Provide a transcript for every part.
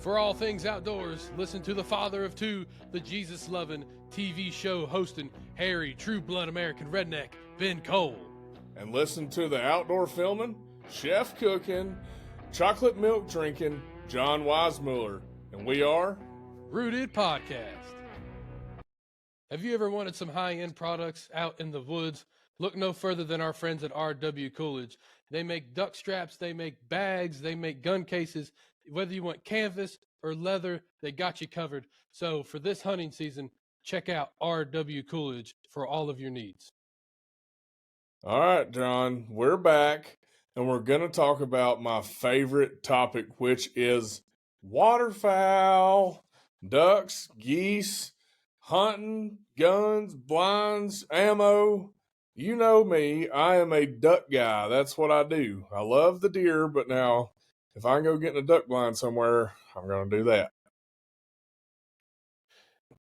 For all things outdoors, listen to the father of two, the Jesus-loving TV show hosting Harry, true blood American redneck, Ben Cole. And listen to the outdoor filming, chef cooking, chocolate milk drinking, John Weismuller. And we are Rooted Podcast. Have you ever wanted some high-end products out in the woods? Look no further than our friends at R.W. Coolidge. They make duck straps, they make bags, they make gun cases. Whether you want canvas or leather, they got you covered. So for this hunting season, check out R.W. Coolidge for all of your needs. All right, John, we're back, and we're going to talk about my favorite topic, which is waterfowl, ducks, geese, hunting, guns, blinds, ammo. You know me, I am a duck guy. That's what I do. I love the deer, but now if I can go get in a duck blind somewhere, I'm going to do that.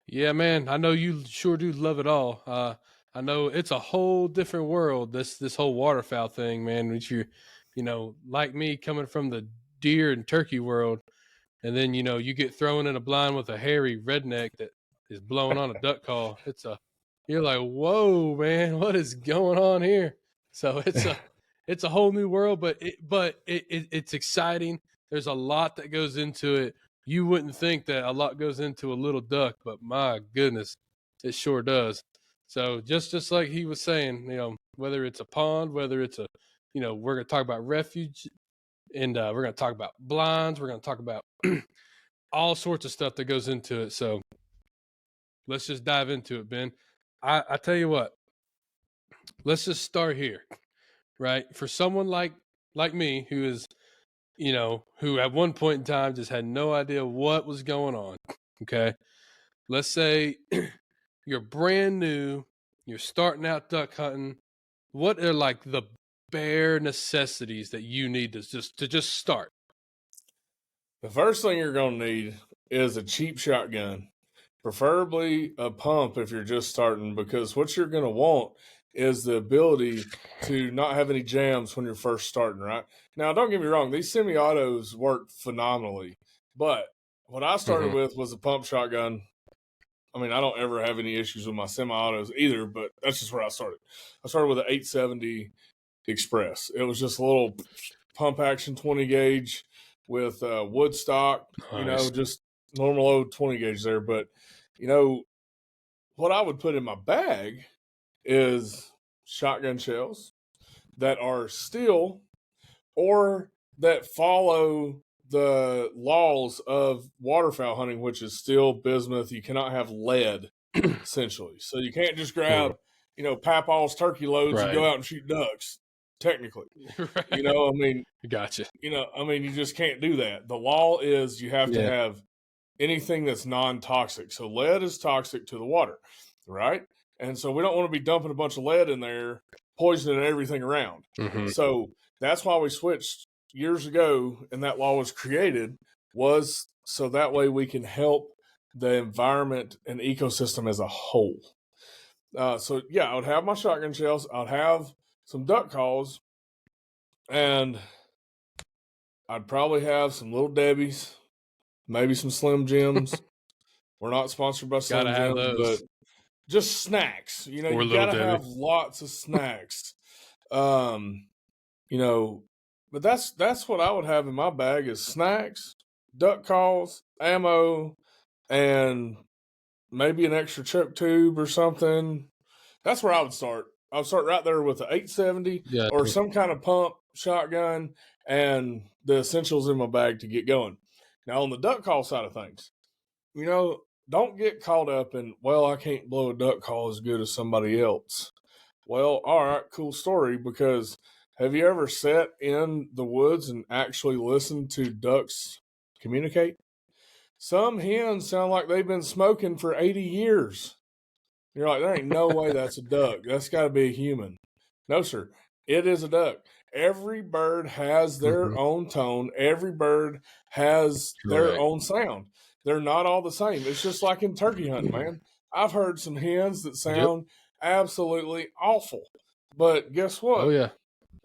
Yeah, man, I know you sure do love it all. I know it's a whole different world, this whole waterfowl thing, man, which you like me coming from the deer and turkey world, and then, you get thrown in a blind with a hairy redneck that is blowing on a duck call. You're like, whoa, man, what is going on here? So it's a whole new world, but it's exciting. There's a lot that goes into it. You wouldn't think that a lot goes into a little duck, but my goodness, it sure does. So just like he was saying, whether it's a pond, whether it's we're going to talk about refuge, and we're going to talk about blinds. We're going to talk about all sorts of stuff that goes into it. So let's just dive into it, Ben. I tell you what, let's just start here, right? For someone like me, who is, who at one point in time just had no idea what was going on. Okay. Let's say you're brand new, you're starting out duck hunting. What are like the bare necessities that you need to just start? The first thing you're going to need is a cheap shotgun, preferably a pump if you're just starting, because what you're going to want is the ability to not have any jams when you're first starting, right? Now, don't get me wrong, these semi-autos work phenomenally, but what I started with was a pump shotgun. I mean, I don't ever have any issues with my semi-autos either, but that's just where I started. I started with an 870 Express. It was just a little pump action 20 gauge with wood stock, Nice. just normal old 20 gauge there. But, what I would put in my bag is shotgun shells that are steel or that follow the laws of waterfowl hunting, which is steel, bismuth. You cannot have lead, essentially. So you can't just grab, Papaw's turkey loads and go out and shoot ducks, technically. Right. Gotcha. You just can't do that. The law is you have to have anything that's non-toxic. So lead is toxic to the water, right? And so we don't want to be dumping a bunch of lead in there, poisoning everything around. So that's why we switched years ago, and that law was created, was so that way we can help the environment and ecosystem as a whole. I would have my shotgun shells. I'd have some duck calls, and I'd probably have some Little Debbie's, maybe some Slim Jims. We're not sponsored by Slim Jims, but just snacks. You gotta have lots of snacks. But that's what I would have in my bag is snacks, duck calls, ammo, and maybe an extra choke tube or something. That's where I would start. I would start right there with the 870 or some kind of pump shotgun and the essentials in my bag to get going. Now, on the duck call side of things, don't get caught up in, I can't blow a duck call as good as somebody else. Well, all right, cool story, because have you ever sat in the woods and actually listened to ducks communicate? Some hens sound like they've been smoking for 80 years. You're like, there ain't no way that's a duck. That's got to be a human. No, sir. It is a duck. Every bird has their own tone. Every bird has their own sound. They're not all the same. It's just like in turkey hunting, man. I've heard some hens that sound absolutely awful. But guess what? Oh, yeah.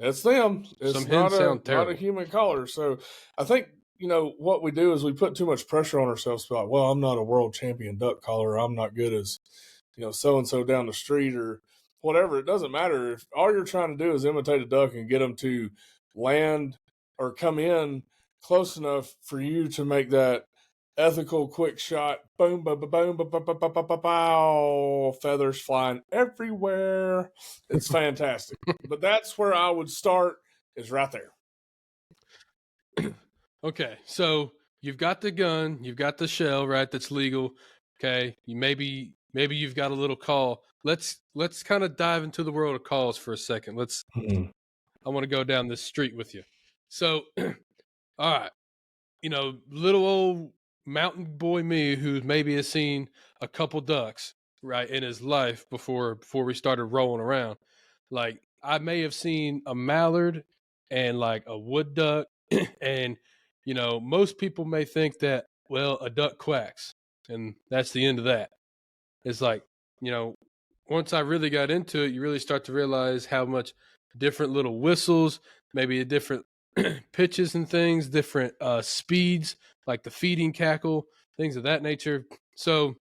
It's them. It's Some hens sound terrible. Not a human caller. So I think what we do is we put too much pressure on ourselves to be like, well, I'm not a world champion duck caller. I'm not good as, so and so down the street or whatever. It doesn't matter. If all you're trying to do is imitate a duck and get them to land or come in close enough for you to make that ethical quick shot, boom, boom, boom, boom, boom, boom, boom, boom, boom, boom, boom, feathers flying everywhere. It's fantastic. But that's where I would start, is right there. Okay, so you've got the gun, you've got the shell, right? That's legal. Okay, maybe you've got a little call. Let's kind of dive into the world of calls for a second. I want to go down this street with you. So, all right, little old mountain boy me, who maybe has seen a couple ducks, right, in his life before we started rolling around. Like, I may have seen a mallard and like a wood duck, and most people may think that, well, a duck quacks, and that's the end of that. It's like, once I really got into it, you really start to realize how much different little whistles, maybe a different pitches and things, different speeds, like the feeding cackle, things of that nature. So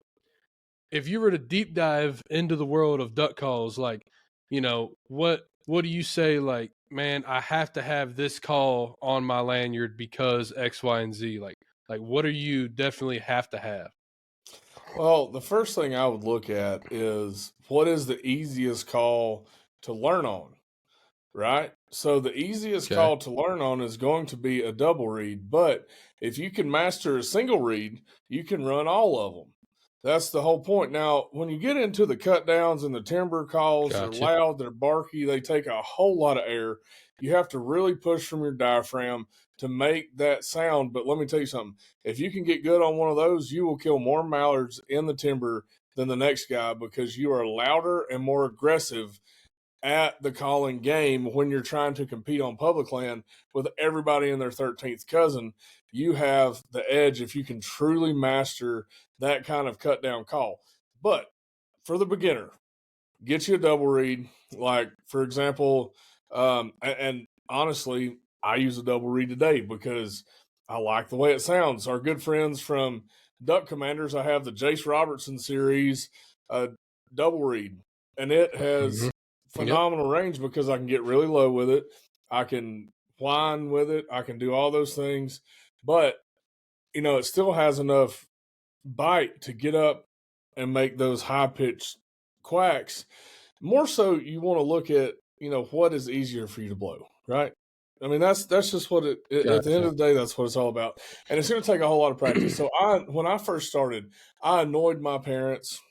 if you were to deep dive into the world of duck calls, like, what do you say? Like, man, I have to have this call on my lanyard because X, Y, and Z. Like what do you definitely have to have? Well, the first thing I would look at is what is the easiest call to learn on, right? So the easiest Okay. call to learn on is going to be a double read, but if you can master a single read, you can run all of them. That's the whole point. Now, when you get into the cut downs and the timber calls, they're Gotcha. loud, they're barky, they take a whole lot of air. You have to really push from your diaphragm to make that sound. But let me tell you something. If you can get good on one of those, you will kill more mallards in the timber than the next guy because you are louder and more aggressive at the calling game when you're trying to compete on public land with everybody in their 13th cousin. You have the edge if you can truly master that kind of cut down call. But for the beginner, get you a double read. Like, for example, and honestly, I use a double read today because I like the way it sounds. Our good friends from Duck Commanders, I have the Jace Robertson series double read, and it Mm-hmm. has Yep. phenomenal range because I can get really low with it. I can whine with it. I can do all those things, but it still has enough bite to get up and make those high pitched quacks. More so, you want to look at what is easier for you to blow, right? I mean, that's just what at the end Gotcha. of the day, that's what it's all about, and it's going to take a whole lot of practice. So when I first started, I annoyed my parents.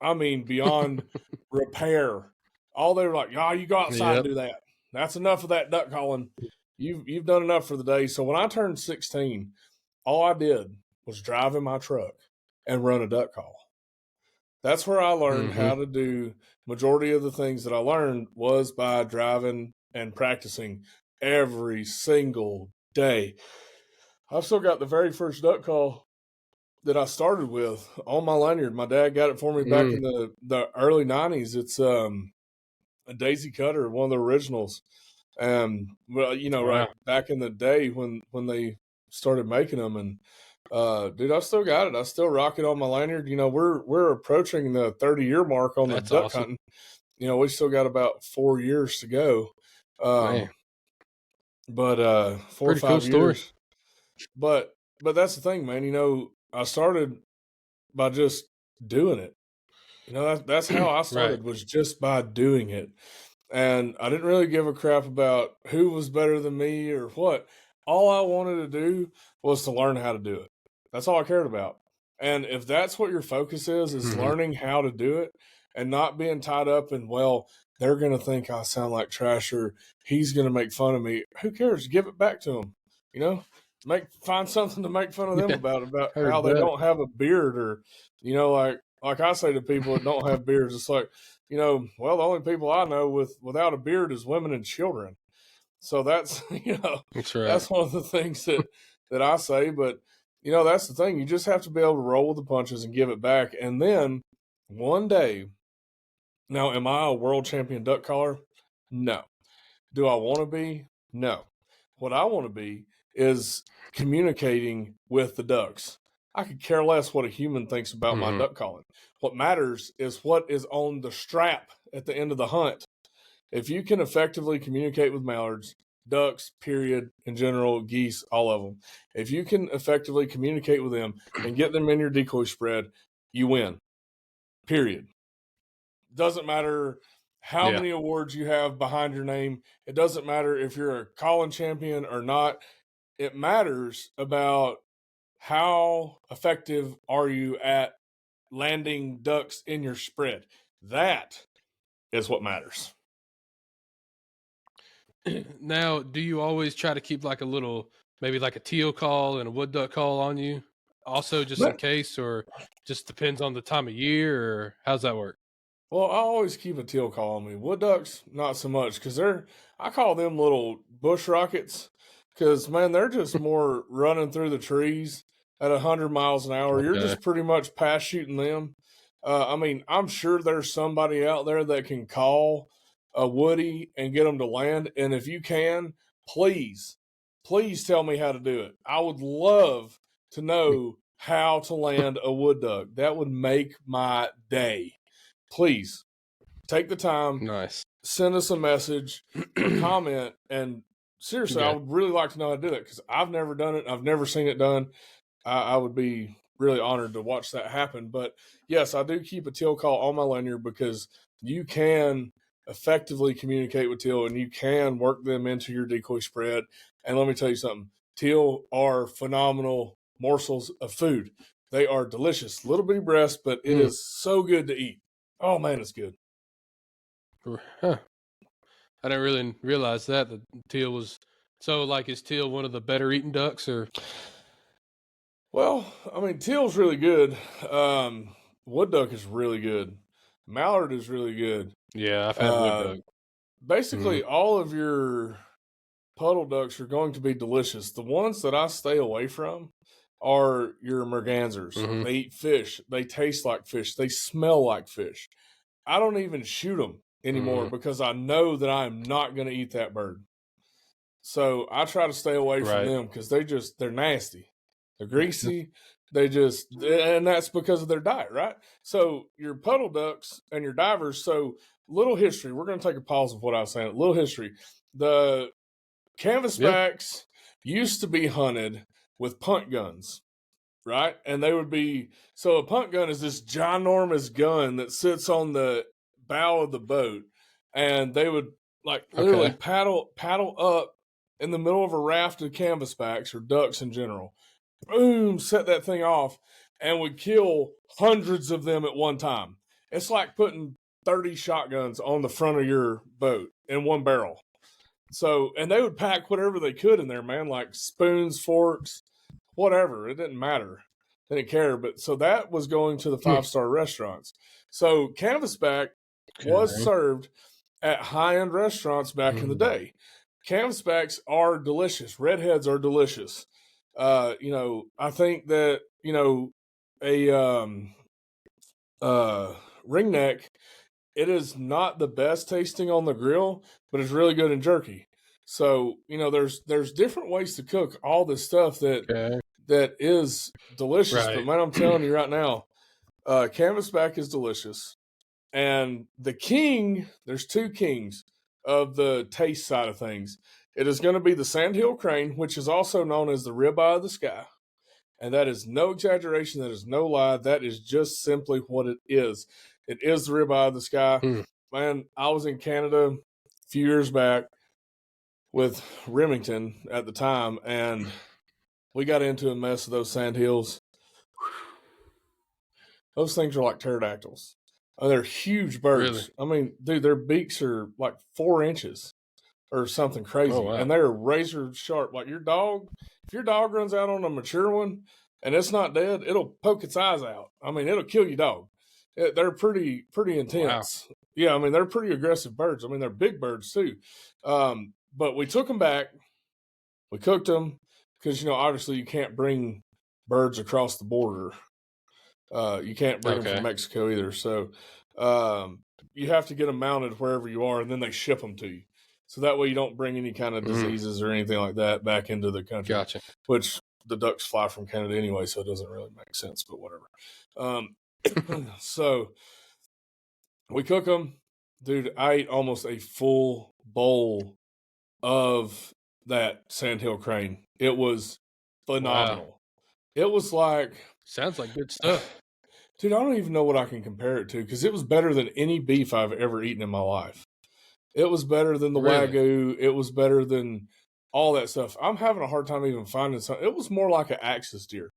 I mean, beyond repair. All they were like, "Oh, you go outside and Yep. do that. That's enough of that duck calling. You've done enough for the day." So when I turned 16, all I did was drive in my truck and run a duck call. That's where I learned Mm-hmm. how to do majority of the things that I learned was by driving and practicing every single day. I've still got the very first duck call that I started with on my lanyard. My dad got it for me back Mm. in the early 90s. It's a Daisy Cutter, one of the originals. Well, right Wow. back in the day when they started making them, and dude, I still got it. I still rock it on my lanyard. We're approaching the 30-year mark on the That's duck awesome. hunting. We still got about 4 years to go. Man, But 4 or pretty cool 5 story. years. But that's the thing, man. I started by just doing it. That's how I Right. started, was just by doing it. And I didn't really give a crap about who was better than me or what. All I wanted to do was to learn how to do it. That's all I cared about. And if that's what your focus is Mm-hmm. learning how to do it and not being tied up in, well, they're going to think I sound like trash or he's going to make fun of me. Who cares? Give it back to them. You know, find something to make fun of them Yeah. about how Heard they that. don't have a beard or, like I say to people that don't have beards, it's like, well, the only people I know without a beard is women and children. So that's That's right. that's one of the things that I say. But that's the thing. You just have to be able to roll with the punches and give it back. And then one day, now, am I a world champion duck caller? No. Do I want to be? No. What I want to be is communicating with the ducks. I could care less what a human thinks about my duck calling. What matters is what is on the strap at the end of the hunt. If you can effectively communicate with mallards, ducks, period, in general, geese, all of them, if you can effectively communicate with them and get them in your decoy spread, you win. Period. Doesn't matter how many awards you have behind your name. It doesn't matter if you're a calling champion or not. It matters about how effective are you at landing ducks in your spread. That is what matters. Now, do you always try to keep like a little, maybe like a teal call and a wood duck call on you also, just in case, or just depends on the time of year, or how's that work? Well, I always keep a teal call on me. Wood ducks, not so much, because I call them little bush rockets, because, man, they're just more running through the trees at 100 miles an hour. You're just pretty much past shooting them. I mean, I'm sure there's somebody out there that can call a woody and get them to land. And if you can, please, please tell me how to do it. I would love to know how to land a wood duck. That would make my day. Please take the time, Nice. send us a message or comment. And seriously, I would really like to know how to do that, because I've never done it. I've never seen it done. I would be really honored to watch that happen. But yes, I do keep a teal call on my lanyard, because you can effectively communicate with teal and you can work them into your decoy spread. And let me tell you something, teal are phenomenal morsels of food. They are delicious. Little bitty breast, but it is so good to eat. Oh man, it's good. Huh. I didn't really realize that teal was so. Like, is teal one of the better eating ducks, or? Well, I mean, teal's really good. Wood duck is really good. Mallard is really good. Yeah, I've had wood duck. Basically, all of your puddle ducks are going to be delicious. The ones that I stay away from are your mergansers. They eat fish. They taste like fish. They smell like fish. I don't even shoot them anymore because I know that I'm not going to eat that bird. So I try to stay away from them, because they're nasty. They're greasy. And that's because of their diet, right? So your puddle ducks and your divers. So little history. We're going to take a pause of what I was saying. Little history. The canvasbacks used to be hunted with punt guns, right? And they would be, so a punt gun is this ginormous gun that sits on the bow of the boat, and they would like literally paddle up in the middle of a raft of canvasbacks or ducks in general. Boom, set that thing off, and would kill hundreds of them at one time. It's like putting 30 shotguns on the front of your boat in one barrel. So, and they would pack whatever they could in there, man, like spoons, forks, whatever. It didn't matter. They didn't care. But so that was going to the 5-star restaurants. So canvasback was served at high-end restaurants back in the day. Canvasbacks are delicious. Redheads are delicious. I think that, a ringneck, it is not the best tasting on the grill, but it's really good in jerky. So, there's different ways to cook all this stuff that is delicious. But man, I'm telling you right now, canvasback is delicious. And there's two kings of the taste side of things. It is going to be the sandhill crane, which is also known as the ribeye of the sky. And that is no exaggeration. That is no lie. That is just simply what it is. It is the ribeye of the sky. Man, I was in Canada a few years back with Remington at the time, and we got into a mess of those sandhills. Those things are like pterodactyls. They're huge birds. Really? I mean, dude, their beaks are like 4 inches or something crazy. Oh, wow. And they're razor sharp. Like your dog, if your dog runs out on a mature one and it's not dead, it'll poke its eyes out. I mean, it'll kill your dog. They're pretty intense. Wow. Yeah, I mean, they're pretty aggressive birds. I mean, they're big birds too. But we took them back. We cooked them because, obviously you can't bring birds across the border. You can't bring them from Mexico either. So you have to get them mounted wherever you are, and then they ship them to you. So that way you don't bring any kind of diseases or anything like that back into the country. Gotcha. Which the ducks fly from Canada anyway, so it doesn't really make sense, but whatever. So we cook them. Dude, I ate almost a full bowl of that sandhill crane. It was phenomenal. Wow. It was like, sounds like good stuff. Dude, I don't even know what I can compare it to because it was better than any beef I've ever eaten in my life. It was better than the Really? Wagyu. It was better than all that stuff. I'm having a hard time even finding something. It was more like an Axis deer.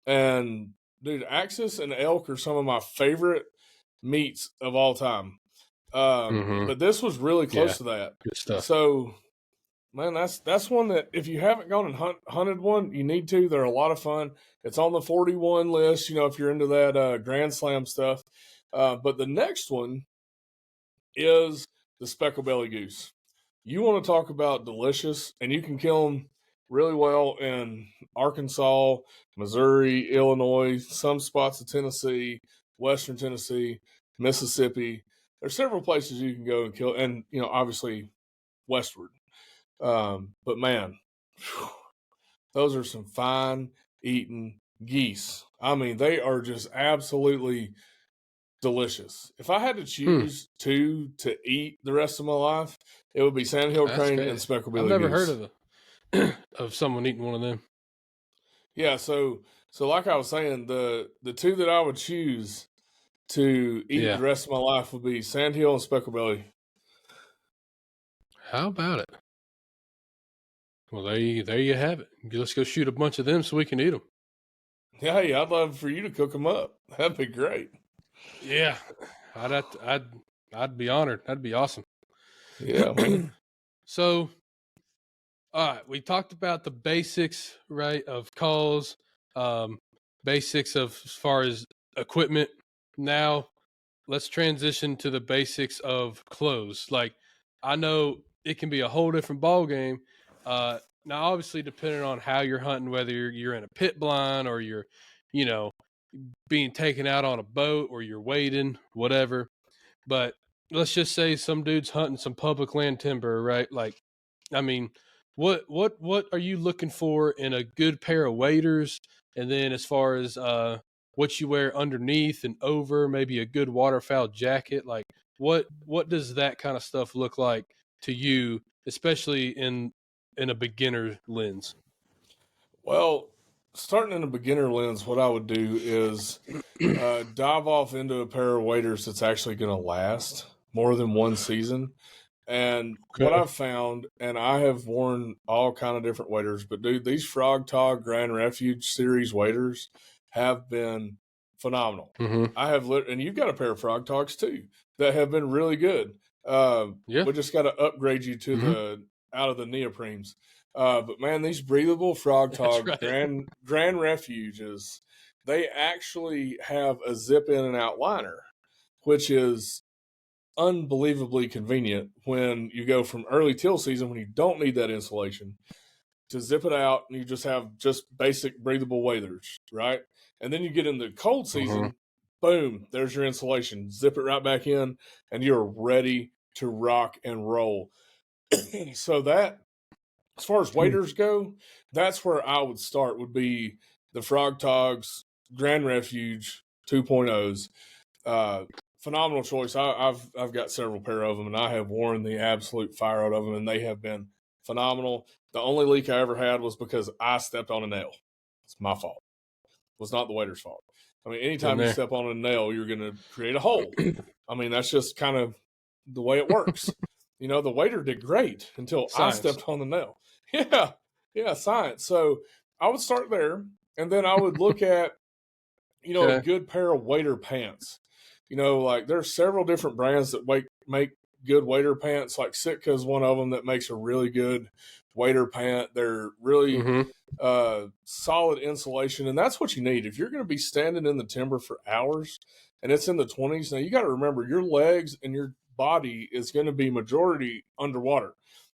And, dude, Axis and elk are some of my favorite meats of all time. But this was really close to that. Good stuff. So, man, that's one that if you haven't gone and hunted one, you need to. They're a lot of fun. It's on the 41 list, if you're into that Grand Slam stuff. But the next one is the speckled belly goose. You want to talk about delicious, and you can kill them really well in Arkansas, Missouri, Illinois, some spots of Tennessee, Western Tennessee, Mississippi. There's several places you can go and kill, and obviously westward. But man, those are some fine eating geese. I mean, they are just absolutely delicious. If I had to choose two to eat the rest of my life, it would be sandhill crane and speckled belly goose. I've never heard of someone eating one of them. Yeah, so like I was saying, the two that I would choose to eat the rest of my life would be sandhill and speckled belly. How about it? Well, there you have it. Let's go shoot a bunch of them so we can eat them. Yeah, I'd love for you to cook them up. That'd be great. Yeah, I'd be honored. That'd be awesome. Yeah. Man. So, all right, we talked about the basics, right, of calls, basics of as far as equipment. Now, let's transition to the basics of clothes. Like, I know it can be a whole different ball game. Now, obviously, depending on how you're hunting, whether you're in a pit blind or you're, being taken out on a boat or you're wading, whatever. But let's just say some dude's hunting some public land timber, right? Like, I mean, what are you looking for in a good pair of waders? And then as far as what you wear underneath and over, maybe a good waterfowl jacket, like what does that kind of stuff look like to you, especially in a beginner lens? Well, starting in a beginner lens, what I would do is dive off into a pair of waders that's actually going to last more than one season. And what I've found, and I have worn all kind of different waders, but dude, these Frog Tog Grand Refuge series waders have been phenomenal. I have and you've got a pair of Frog Togs too that have been really good. We just got to upgrade you to the out of the neoprenes. But man, these breathable Frog Tog Grand Refuges, they actually have a zip in and out liner, which is unbelievably convenient when you go from early teal season when you don't need that insulation to zip it out and you just have just basic breathable waders, right? And then you get in the cold season, boom, there's your insulation. Zip it right back in and you're ready to rock and roll. So that, as far as waders go, that's where I would start, would be the Frog Togs Grand Refuge 2.0s. Phenomenal choice. I've got several pair of them, and I have worn the absolute fire out of them, and they have been phenomenal. The only leak I ever had was because I stepped on a nail. It's my fault. It was not the wader's fault. I mean, anytime you step on a nail, you're going to create a hole. I mean, that's just kind of the way it works. The wader did great until I stepped on the nail. Yeah, science. So I would start there, and then I would look at, a good pair of wader pants. Like there's several different brands that make good wader pants. Like Sitka is one of them that makes a really good wader pant. They're really solid insulation, and that's what you need. If you're going to be standing in the timber for hours and it's in the 20s, now you got to remember your legs and your body is going to be majority underwater.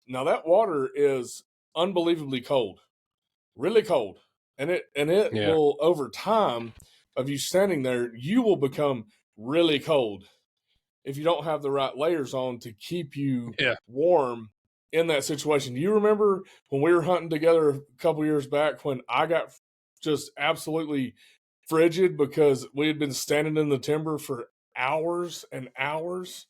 Now that water is unbelievably cold, really cold, and it will, over time of you standing there, you will become really cold. if you don't have the right layers on to keep you Yeah. warm in that situation. Do you remember when we were hunting together a couple years back when I got just absolutely frigid because we had been standing in the timber for hours and hours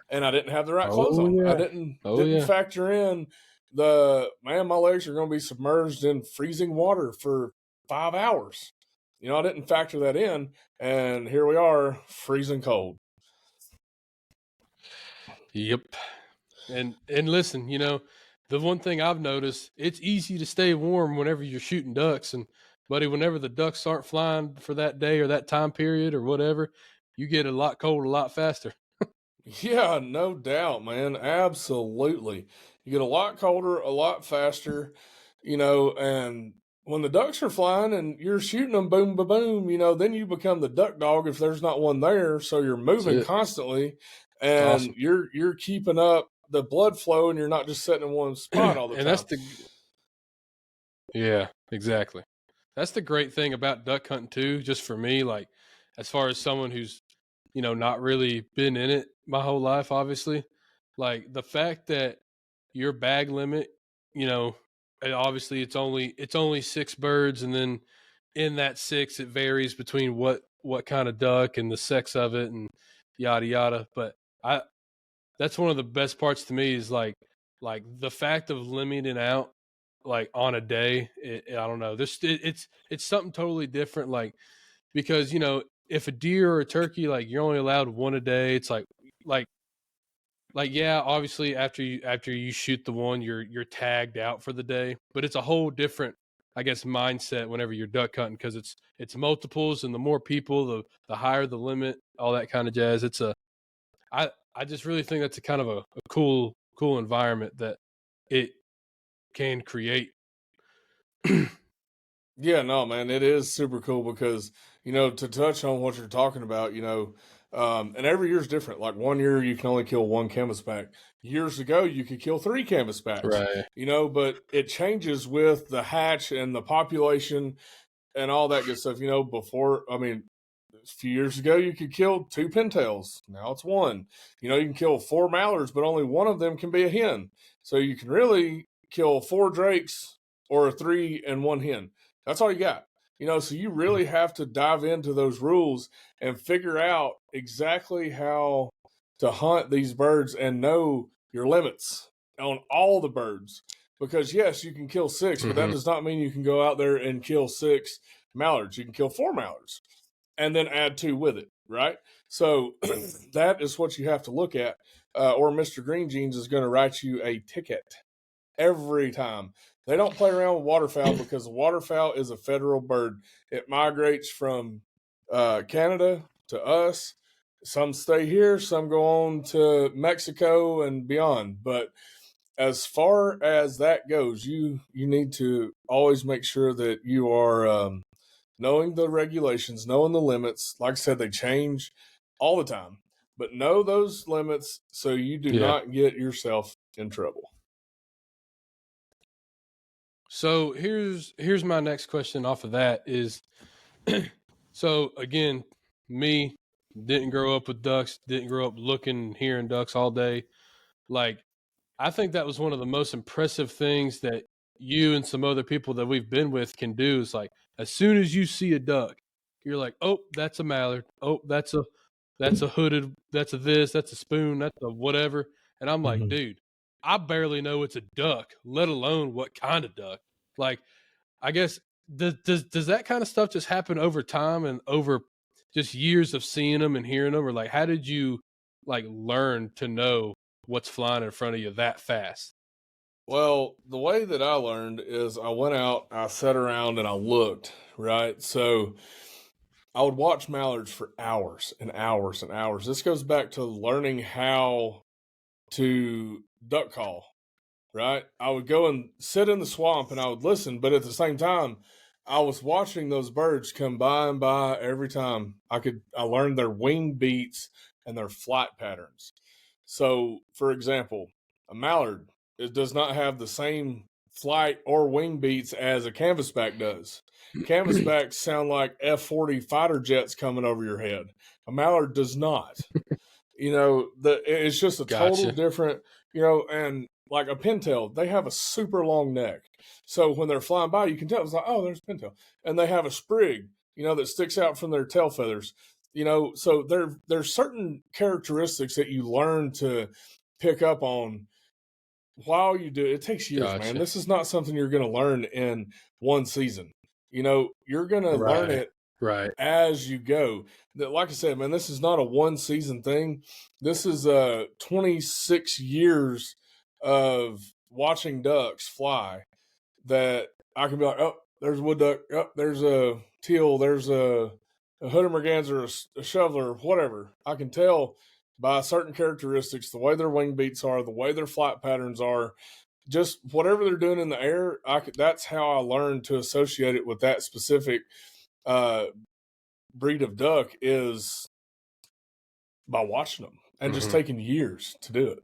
and I didn't have the right clothes Oh on. I yeah. Oh didn't yeah. factor in my legs are going to be submerged in freezing water for 5 hours. I didn't factor that in, and here we are freezing cold. Yep. And listen, the one thing I've noticed, it's easy to stay warm whenever you're shooting ducks, and buddy, whenever the ducks aren't flying for that day or that time period or whatever, you get a lot colder a lot faster. Yeah, no doubt, man. Absolutely. You get a lot colder, a lot faster, and when the ducks are flying and you're shooting them boom, boom, boom, then you become the duck dog if there's not one there. So you're That's moving it. constantly It's and awesome. you're keeping up the blood flow and you're not just sitting in one spot all the And that's time. the yeah, exactly. That's the great thing about duck hunting too, just for me, like as far as someone who's, not really been in it my whole life, obviously. Like the fact that your bag limit, you know, and obviously it's only six birds, and then in that six it varies between what kind of duck and the sex of it and yada yada. But I that's one of the best parts to me is like the fact of limiting out like on a day. I don't know. It's something totally different. Like because if a deer or a turkey, like you're only allowed one a day, it's like yeah, obviously after you shoot the one, you're tagged out for the day, but it's a whole different, I guess, mindset whenever you're duck hunting because it's multiples, and the more people, the higher the limit, all that kind of jazz. I just really think that's a kind of a cool environment that it can create. Yeah, no, man, it is super cool because, to touch on what you're talking about, and every year's different. Like one year you can only kill one canvasback. Years ago you could kill three canvasbacks, Right. but it changes with the hatch and the population and all that good stuff. A few years ago you could kill two pintails. Now it's one. You can kill four mallards, but only one of them can be a hen. So you can really kill four drakes or three and one hen. That's all you got. So you really have to dive into those rules and figure out exactly how to hunt these birds and know your limits on all the birds. Because yes, you can kill six, but that Hmm. does not mean you can go out there and kill six mallards. You can kill four mallards and then add two with it, right? So that is what you have to look at, or Mr. Green Jeans is going to write you a ticket every time. They don't play around with waterfowl because the waterfowl is a federal bird. It migrates from Canada to us. Some stay here, some go on to Mexico and beyond. But as far as that goes, you need to always make sure that you are knowing the regulations, knowing the limits. Like I said, they change all the time, but know those limits so you do Yeah. not get yourself in trouble. So here's my next question off of that is so again, me didn't grow up with ducks, didn't grow up looking and hearing ducks all day. Like I think that was one of the most impressive things that you and some other people that we've been with can do is like as soon as you see a duck, you're like, oh, that's a mallard. Oh, that's a hooded, that's a this, that's a spoon, that's a whatever. And I'm like, Mm-hmm. dude, I barely know it's a duck, let alone what kind of duck. Like, I guess does that kind of stuff just happen over time and over just years of seeing them and hearing them, or like how did you like learn to know what's flying in front of you that fast? Well, the way that I learned is I went out, I sat around and I looked, right? So I would watch mallards for hours and hours and hours. This goes back to learning how to duck call, right? I would go and sit in the swamp and I would listen, but at the same time, I was watching those birds come by and by every time. I learned their wing beats and their flight patterns. So, for example, a mallard, it does not have the same flight or wing beats as a canvasback does. Canvasbacks sound like F-40 fighter jets coming over your head. A mallard does not. It's just a total Gotcha. different, and like a pintail, they have a super long neck. So when they're flying by, you can tell it's like, oh, there's a pintail. And they have a sprig, that sticks out from their tail feathers. So there's certain characteristics that you learn to pick up on while you do it. It takes years, man. Gotcha. This is not something you're going to learn in one season. You're going to learn Right. it Right. as you go. That, like I said, man, this is not a one season thing. This is 26 years of watching ducks fly that I can be like, oh, there's a wood duck, oh, there's a teal, there's a hooded merganser, a shoveler, whatever. I can tell by certain characteristics, the way their wing beats are, the way their flight patterns are, just whatever they're doing in the air. That's how I learned to associate it with that specific uh, breed of duck, is by watching them and just Mm-hmm. taking years to do it.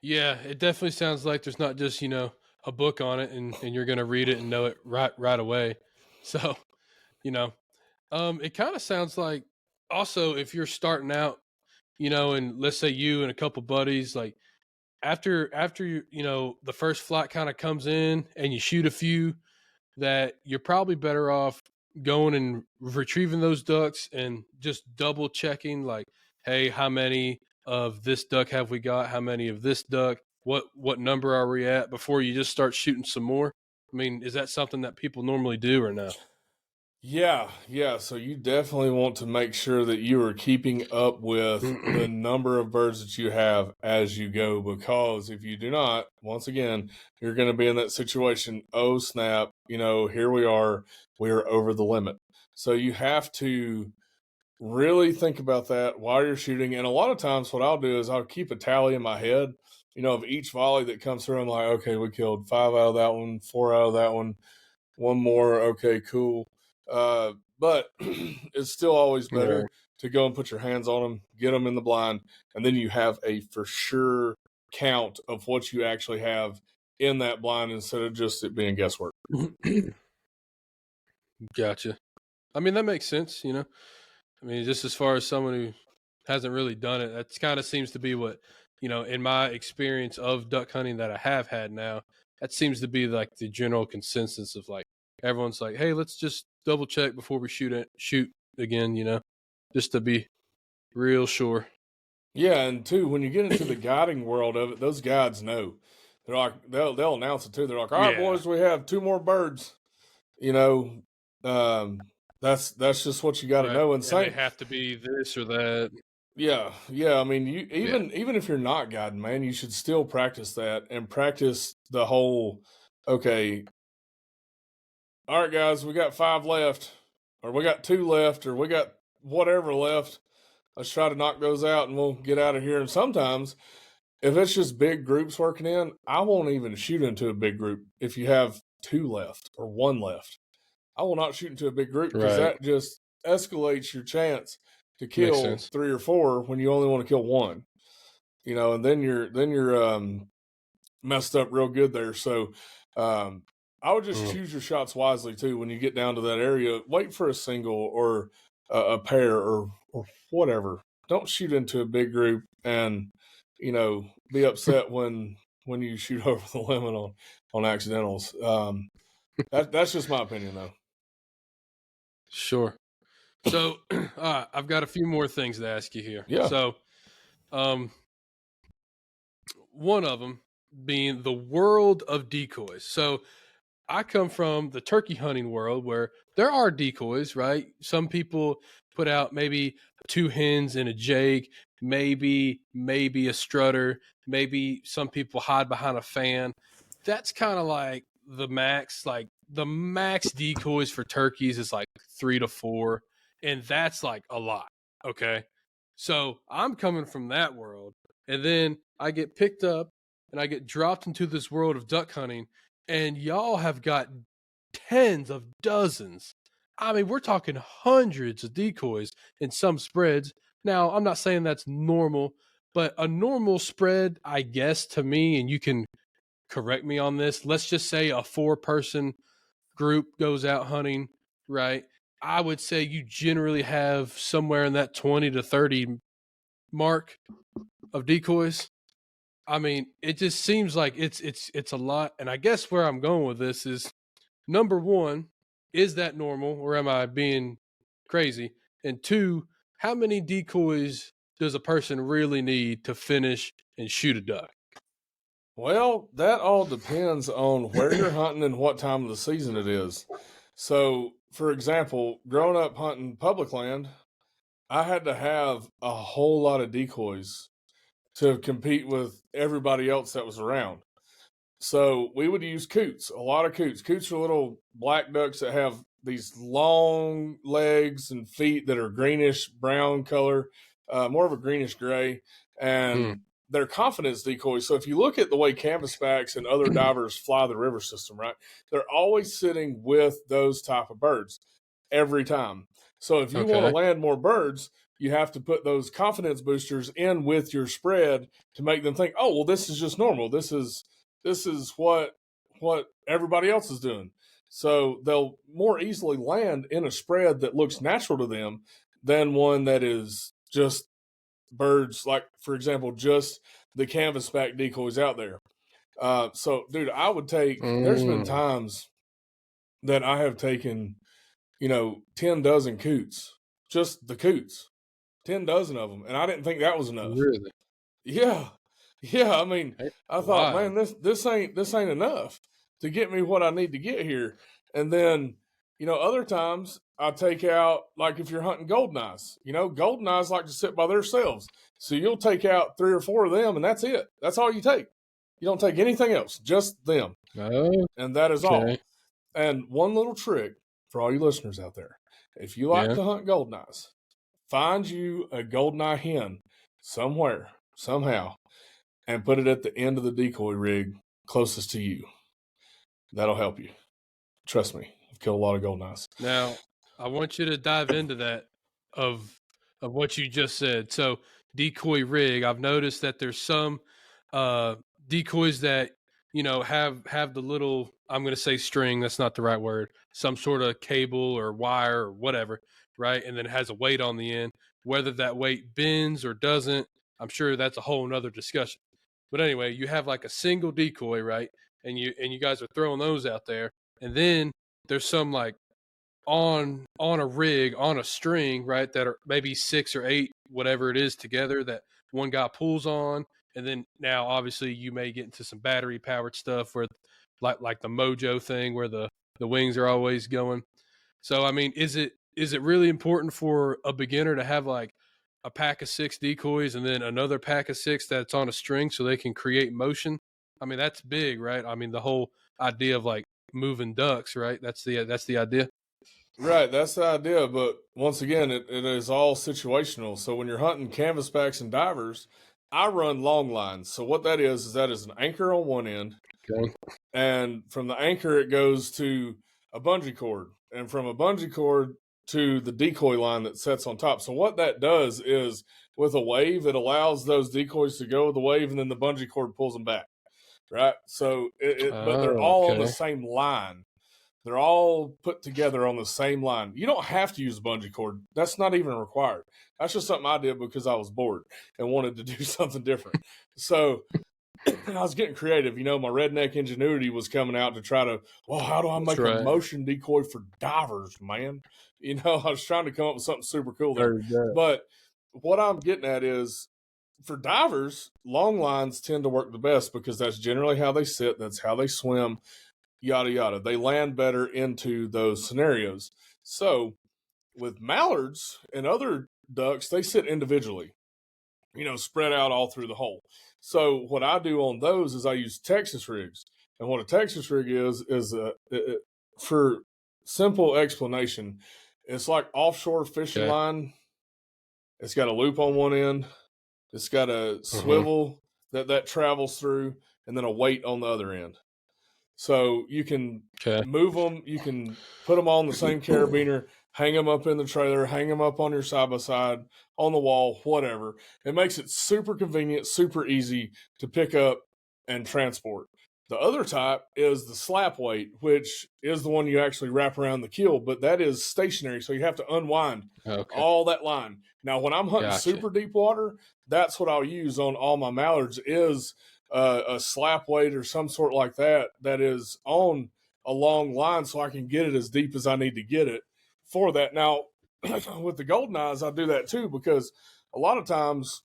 Yeah, it definitely sounds like there's not just, a book on it and you're gonna read it and know it right away. So, you know, it kind of sounds like also if you're starting out, and let's say you and a couple buddies, like after the first flight kind of comes in and you shoot a few, that you're probably better off going and retrieving those ducks and just double checking, like, hey, how many of this duck have we got? How many of this duck? What number are we at before you just start shooting some more? I mean, is that something that people normally do or no? Yeah. So you definitely want to make sure that you are keeping up with the number of birds that you have as you go, because if you do not, once again, you're going to be in that situation. Oh, snap. Here we are over the limit. So you have to really think about that while you're shooting. And a lot of times, what I'll do is I'll keep a tally in my head, of each volley that comes through. I'm like, okay, we killed 5 out of that one, 4 out of that one more. Okay, cool. But it's still always Right. better to go and put your hands on them, get them in the blind, and then you have a for sure count of what you actually have in that blind instead of just it being guesswork. Gotcha. I mean, that makes sense, I mean, just as far as someone who hasn't really done it, that kind of seems to be what, in my experience of duck hunting that I have had now, that seems to be like the general consensus of like everyone's like, hey, let's just double check before we shoot again, just to be real sure. Yeah, and two, when you get into the guiding world of it, those guides know. They're like they'll announce it too. They're like, "All right, Yeah. boys, we have 2 more birds." You know, that's just what you got to Right. know. And And they same, have to be this or that. yeah. I mean, you Yeah. even if you're not guiding, man, you should still practice that and practice the whole. Okay, all right, guys, we got 5 left, or we got 2 left, or we got whatever left. Let's try to knock those out, and we'll get out of here. And sometimes, if it's just big groups working in, I won't even shoot into a big group if you have 2 left or 1 left. I will not shoot into a big group because Right. that just escalates your chance to Makes kill sense. 3 or 4 when you only want to kill 1. And then you're messed up real good there. So um, I would just Mm. choose your shots wisely too. When you get down to that area, wait for a single or a pair or whatever. Don't shoot into a big group and be upset when you shoot over the limit on accidentals. That's just my opinion though. Sure. So I've got a few more things to ask you here. Yeah. So um, one of them being the world of decoys. So I come from the turkey hunting world where there are decoys, right? Some people put out maybe 2 hens and a jake, maybe a strutter, maybe some people hide behind a fan. That's kind of like the max. Like the max decoys for turkeys is like 3 to 4, and that's like a lot. Okay, so I'm coming from that world, and then I get picked up and I get dropped into this world of duck hunting, and y'all have got tens of dozens. I mean, we're talking hundreds of decoys in some spreads. Now, I'm not saying that's normal, but a normal spread, I guess, to me, and you can correct me on this, let's just say a 4-person group goes out hunting, right? I would say you generally have somewhere in that 20 to 30 mark of decoys. I mean, it just seems like it's a lot. And I guess where I'm going with this is number one, is that normal or am I being crazy? And two, how many decoys does a person really need to finish and shoot a duck? Well, that all depends on where you're hunting and what time of the season it is. So, for example, growing up hunting public land, I had to have a whole lot of decoys to compete with everybody else that was around. So we would use coots, a lot of coots. Coots are little black ducks that have these long legs and feet that are greenish brown color, more of a greenish gray, Hmm. and they're confidence decoys. So if you look at the way canvasbacks and other divers fly the river system, right, they're always sitting with those type of birds every time. So if you want to Okay. land more birds, you have to put those confidence boosters in with your spread to make them think, oh, well, this is just normal. This is what everybody else is doing. So they'll more easily land in a spread that looks natural to them than one that is just birds, like for example, just the canvasback decoys out there. So, dude, I would take. There's been Mm, times that I have taken, 10 dozen coots, just the coots, 10 dozen of them, and I didn't think that was enough. really? Yeah. Yeah, I mean, That's I thought, wild. man, this ain't enough to get me what I need to get here. And then, other times I take out, like if you're hunting golden eyes, golden eyes like to sit by themselves. So you'll take out 3 or 4 of them and that's it. That's all you take. You don't take anything else, just them. And that is Okay. all. And one little trick for all you listeners out there. If you like Yeah. to hunt golden eyes, find you a golden eye hen somewhere, somehow, and put it at the end of the decoy rig closest to you. That'll help you. Trust me, I've killed a lot of golden eyes. Now, I want you to dive into that of of what you just said. So, decoy rig. I've noticed that there's some uh decoys that have the little, I'm going to say string, that's not the right word, some sort of cable or wire or whatever, right? And then it has a weight on the end. Whether that weight bends or doesn't, I'm sure that's a whole nother discussion. But anyway, you have like a single decoy, right? And you guys are throwing those out there, and then there's some like on a rig on a string, right? That are maybe 6 or 8, whatever it is, together that one guy pulls on, and then now obviously you may get into some battery powered stuff where like the Mojo thing where the wings are always going. So I mean, is it really important for a beginner to have like a pack of 6 decoys and then another pack of 6 that's on a string so they can create motion? I mean, that's big, right? I mean, the whole idea of like moving ducks, right? That's the idea. Right, that's the idea. But once again, it is all situational. So when you're hunting canvasbacks and divers, I run long lines. So what that is that is an anchor on one end, Okay. and from the anchor it goes to a bungee cord, and from a bungee cord to the decoy line that sets on top. So what that does is with a wave, it allows those decoys to go with the wave, and then the bungee cord pulls them back. Right. So but they're Oh, all on the okay. same line. They're all put together on the same line. You don't have to use a bungee cord. That's not even required. That's just something I did because I was bored and wanted to do something different. So I was getting creative. My redneck ingenuity was coming out to try to, well, how do I That's make a right. motion decoy for divers, man? I was trying to come up with something super cool there. Heard that. But what I'm getting at is for divers, long lines tend to work the best because that's generally how they sit, that's how they swim, yada yada. They land better into those scenarios. So with mallards and other ducks, they sit individually, spread out all through the hole. So what I do on those is I use Texas rigs. And what a Texas rig for simple explanation, it's like offshore fishing Okay. line. It's got a loop on one end. It's got a Mhm. swivel that travels through, and then a weight on the other end. So you can Okay. move them. You can put them all in the same carabiner, hang them up in the trailer, hang them up on your side by side, on the wall, whatever. It makes it super convenient, super easy to pick up and transport. The other type is the slap weight, which is the one you actually wrap around the keel, but that is stationary, so you have to unwind Okay. all that line. Now, when I'm hunting Gotcha. super deep water, that's what I'll use on all my mallards is a slap weight or some sort like that that is on a long line so I can get it as deep as I need to get it for that. Now, with the golden eyes, I do that too because a lot of times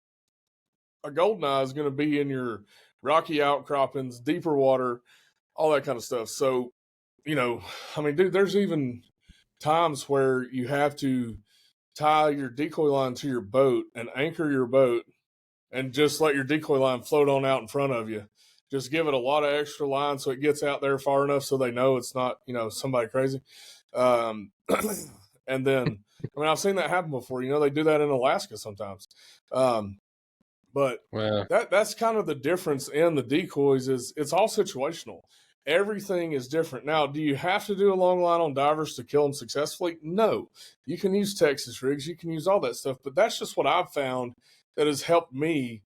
a golden eye is going to be in your rocky outcroppings, deeper water, all that kind of stuff. So, I mean, dude, there's even times where you have to tie your decoy line to your boat and anchor your boat and just let your decoy line float on out in front of you. Just give it a lot of extra line so it gets out there far enough so they know it's not, somebody crazy. And then, I mean, I've seen that happen before. They do that in Alaska sometimes. But that's kind of the difference in the decoys is it's all situational. Everything is different. Now, do you have to do a long line on divers to kill them successfully? No. You can use Texas rigs. You can use all that stuff. But that's just what I've found that has helped me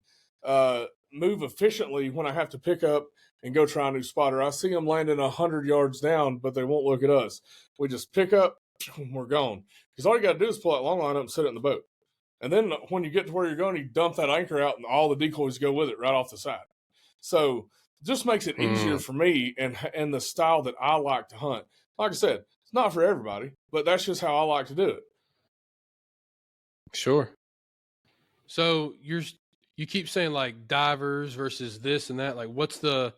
move efficiently when I have to pick up and go try a new spotter. I see them landing 100 yards down, but they won't look at us. We just pick up, we're gone. Because all you got to do is pull that long line up and sit it in the boat. And then when you get to where you're going, you dump that anchor out and all the decoys go with it right off the side. So it just makes it easier for me and the style that I like to hunt. Like I said, it's not for everybody, but that's just how I like to do it. Sure. So you keep saying like divers versus this and that. Like, what's the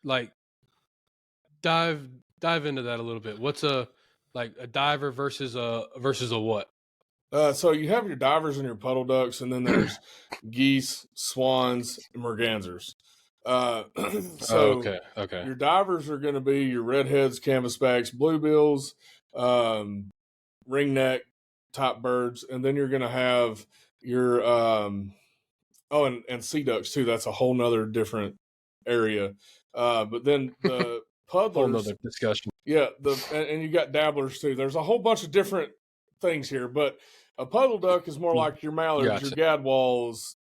like? Dive into that a little bit. What's a diver versus a what? So you have your divers and your puddle ducks, and then there's geese, swans, and mergansers. Okay. Your divers are going to be your redheads, canvasbacks, bluebills, ringneck type birds, and then you're going to have your and sea ducks too. That's a whole nother different area. But then the puddlers, whole nother discussion. Yeah, and you got dabblers too. There's a whole bunch of different things here, but a puddle duck is more like your mallards, your gadwalls,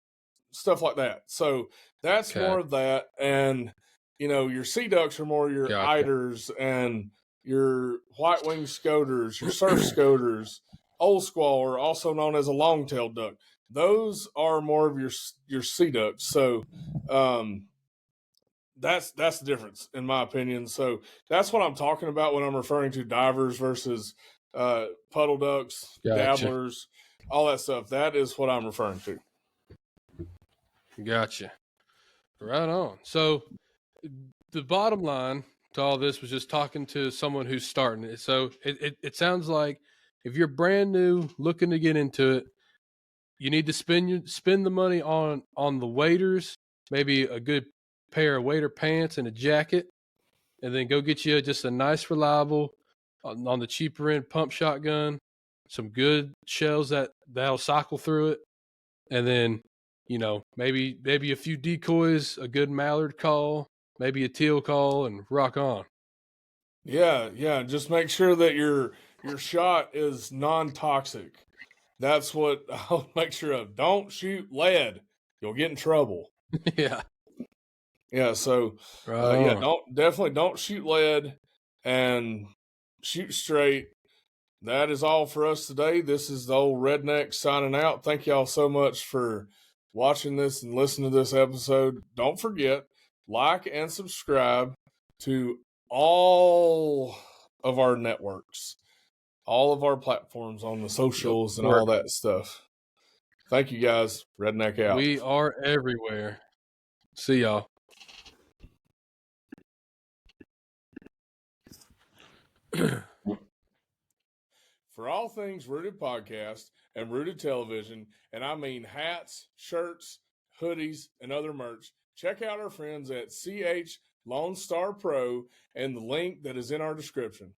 stuff like that. So that's more of that, and your sea ducks are more your eiders and your white-winged scoters, your surf scoters, old squaw, also known as a long-tailed duck. Those are more of your sea ducks. So that's the difference in my opinion. So that's what I'm talking about when I'm referring to divers versus puddle ducks, dabblers, all that stuff. That is what I'm referring to. Gotcha. Right on. So the bottom line to all this was just talking to someone who's starting it. So it sounds like if you're brand new, looking to get into it, you need to spend the money on the waders, maybe a good pair of wader pants and a jacket, and then go get you just a nice, reliable, on the cheaper end pump shotgun, some good shells that'll cycle through it, and then maybe a few decoys, a good mallard call, maybe a teal call, and rock on. Yeah. Just make sure that your shot is non-toxic. That's what I'll make sure of. Don't shoot lead; you'll get in trouble. Yeah. Yeah. So, definitely don't shoot lead and shoot straight. That is all for us today. This is the old redneck signing out. Thank y'all so much for watching this and listening to this episode. Don't forget, like and subscribe to all of our networks, all of our platforms on the socials and all that stuff. Thank you guys. Redneck out. We are everywhere. See y'all. For all things Rooted Podcast and Rooted Television, and I mean hats, shirts, hoodies, and other merch, check out our friends at CH Lone Star Pro and the link that is in our description.